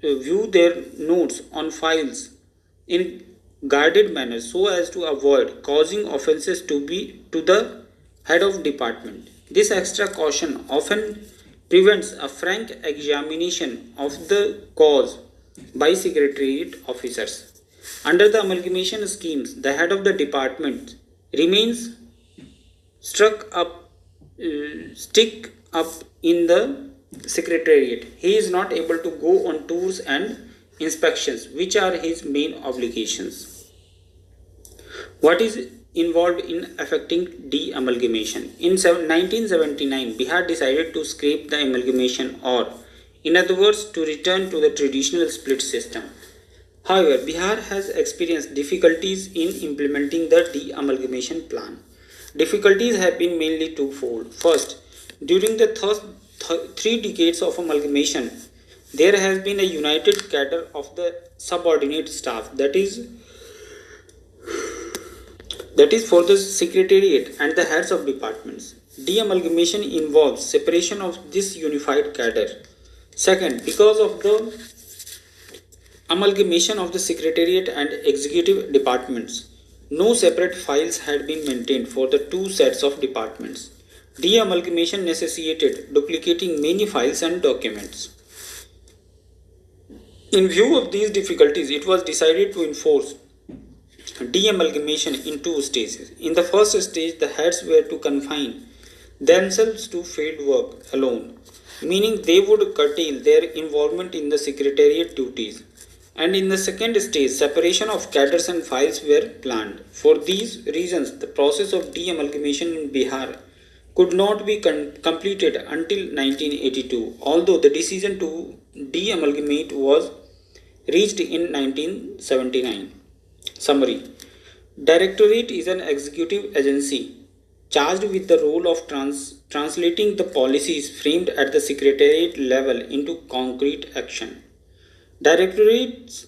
view their notes on files in guarded manner so as to avoid causing offences to the head of department. This extra caution often prevents a frank examination of the cause by Secretariat officers. Under the amalgamation schemes, the head of the department remains stick up in the Secretariat. He is not able to go on tours and inspections, which are his main obligations. What is involved in affecting de-amalgamation? In 1979, Bihar decided to scrap the amalgamation, or in other words, to return to the traditional split system. However, Bihar has experienced difficulties in implementing the de-amalgamation plan. Difficulties have been mainly twofold. First, during the 3 decades of amalgamation, there has been a united cadre of the subordinate staff, that is for the Secretariat and the heads of departments. De-amalgamation involves separation of this unified cadre. Second, because of the amalgamation of the Secretariat and executive departments, no separate files had been maintained for the two sets of departments. De-amalgamation necessitated duplicating many files and documents. In view of these difficulties, it was decided to enforce de-amalgamation in 2 stages. In the first stage, the heads were to confine themselves to field work alone, meaning they would curtail their involvement in the Secretariat duties. And in the second stage, separation of cadres and files were planned. For these reasons, the process of de-amalgamation in Bihar could not be completed until 1982, although the decision to de-amalgamate was reached in 1979. Summary. Directorate is an executive agency charged with the role of translating the policies framed at the Secretariat level into concrete action. Directorates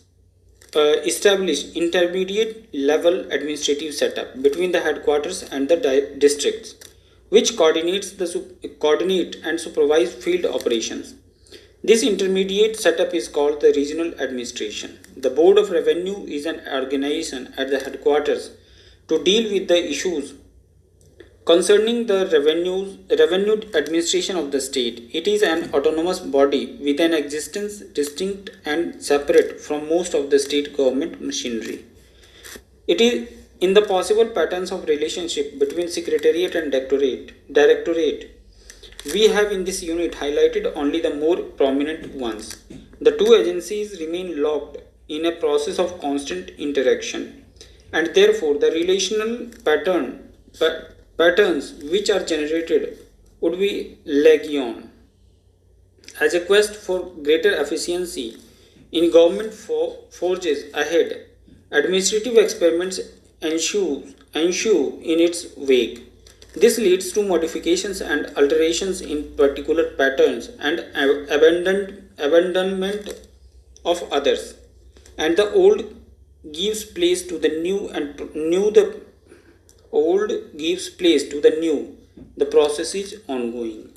establish intermediate level administrative setup between the headquarters and the districts, which coordinate and supervise field operations. This intermediate setup is called the regional administration. The Board of Revenue is an organization at the headquarters to deal with the issues concerning the revenue administration of the state. It is an autonomous body with an existence distinct and separate from most of the state government machinery. It is in the possible patterns of relationship between Secretariat and Directorate. We have in this unit highlighted only the more prominent ones. The two agencies remain locked in a process of constant interaction, and therefore the relational patterns which are generated would be legion. As a quest for greater efficiency in government forges ahead, administrative experiments ensue in its wake. This leads to modifications and alterations in particular patterns and abandonment of others, and the old gives place to the new, and new the old gives place to the new. The process is ongoing.